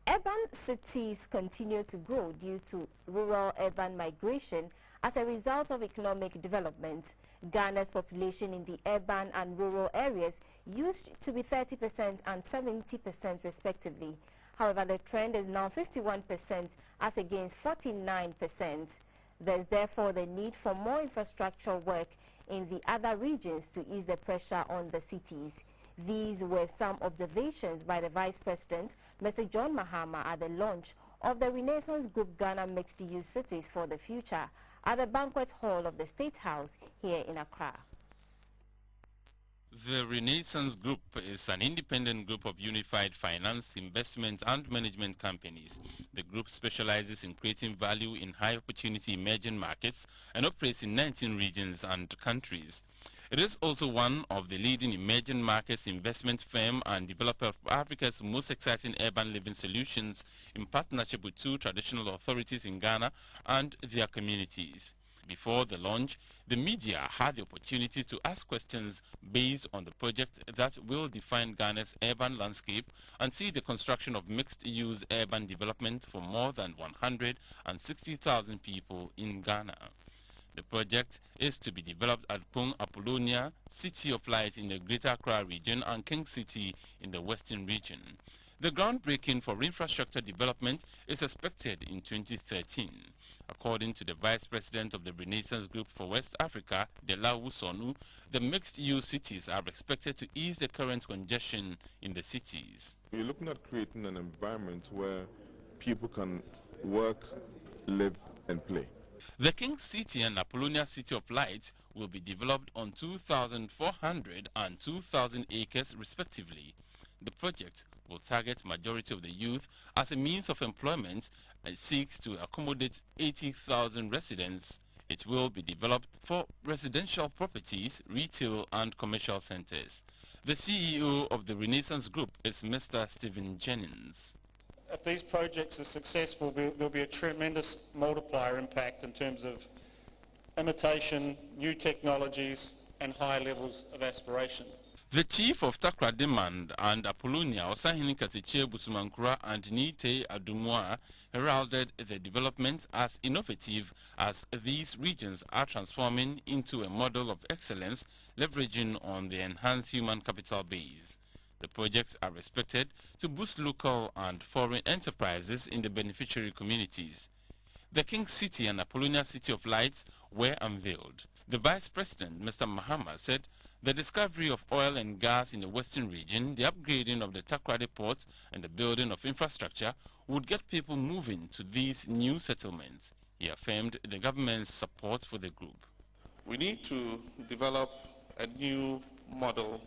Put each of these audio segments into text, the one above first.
Urban cities continue to grow due to rural-urban migration as a result of economic development. Ghana's population in the urban and rural areas used to be 30% and 70% respectively. However, the trend is now 51% as against 49%. There's therefore the need for more infrastructural work in the other regions to ease the pressure on the cities. These were some observations by the Vice President, Mr. John Mahama, at the launch of the Renaissance Group Ghana Mixed-Use Cities for the Future at the banquet hall of the State House here in Accra. The Renaissance Group is an independent group of unified finance, investment and management companies. The group specializes in creating value in high-opportunity emerging markets and operates in 19 regions and countries. It is also one of the leading emerging markets investment firm and developer of Africa's most exciting urban living solutions in partnership with 2 traditional authorities in Ghana and their communities. Before the launch, the media had the opportunity to ask questions based on the project that will define Ghana's urban landscape and see the construction of mixed-use urban development for more than 160,000 people in Ghana. The project is to be developed at Pong Apollonia, City of Light in the Greater Accra region and King City in the Western region. The groundbreaking for infrastructure development is expected in 2013. According to the Vice President of the Renaissance Group for West Africa, Delawu Sonu, the mixed-use cities are expected to ease the current congestion in the cities. We're looking at creating an environment where people can work, live and play. The King City and Apollonia City of Light will be developed on 2,400 and 2,000 acres respectively. The project will target majority of the youth as a means of employment and seeks to accommodate 80,000 residents. It will be developed for residential properties, retail and commercial centers. The CEO of the Renaissance Group is Mr. Stephen Jennings. If these projects are successful, there'll be a tremendous multiplier impact in terms of imitation, new technologies and high levels of aspiration. The chief of Takra Demand and Apollonia, Osahini Katiche Busumankura and Nite Adumwa, heralded the development as innovative as these regions are transforming into a model of excellence, leveraging on the enhanced human capital base. The projects are expected to boost local and foreign enterprises in the beneficiary communities. The King City and Apollonia City of Lights were unveiled. The Vice President, Mr. Mahama, said the discovery of oil and gas in the western region, the upgrading of the Takoradi port and the building of infrastructure would get people moving to these new settlements. He affirmed the government's support for the group. We need to develop a new model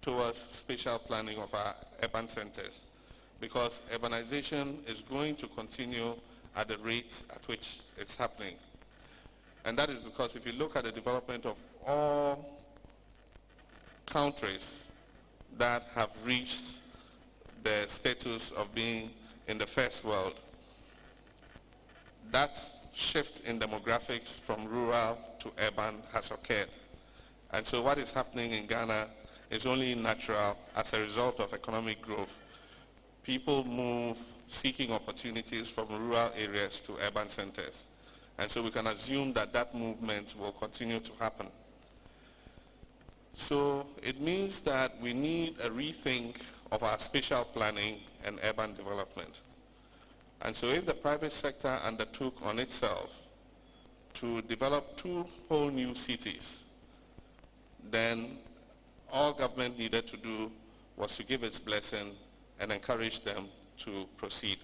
towards spatial planning of our urban centers, because urbanization is going to continue at the rate at which it's happening. And that is because if you look at the development of all countries that have reached the status of being in the first world, that shift in demographics from rural to urban has occurred. And so what is happening in Ghana is only natural as a result of economic growth. People move seeking opportunities from rural areas to urban centers. And so we can assume that that movement will continue to happen. So it means that we need a rethink of our spatial planning and urban development. And so if the private sector undertook on itself to develop 2 whole new cities, then all government needed to do was to give its blessing and encourage them to proceed.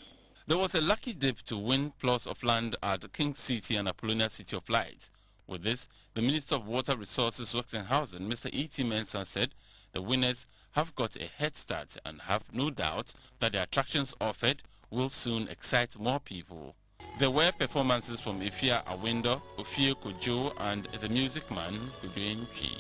There was a lucky dip to win plots of land at King City and Apollonia City of Light. With this, the Minister of Water Resources, Works and Housing, Mr. E.T. Mensah, said the winners have got a head start and have no doubt that the attractions offered will soon excite more people. There were performances from Ifia Awindo, Ofie Kojo and the music man, Kuduenchi.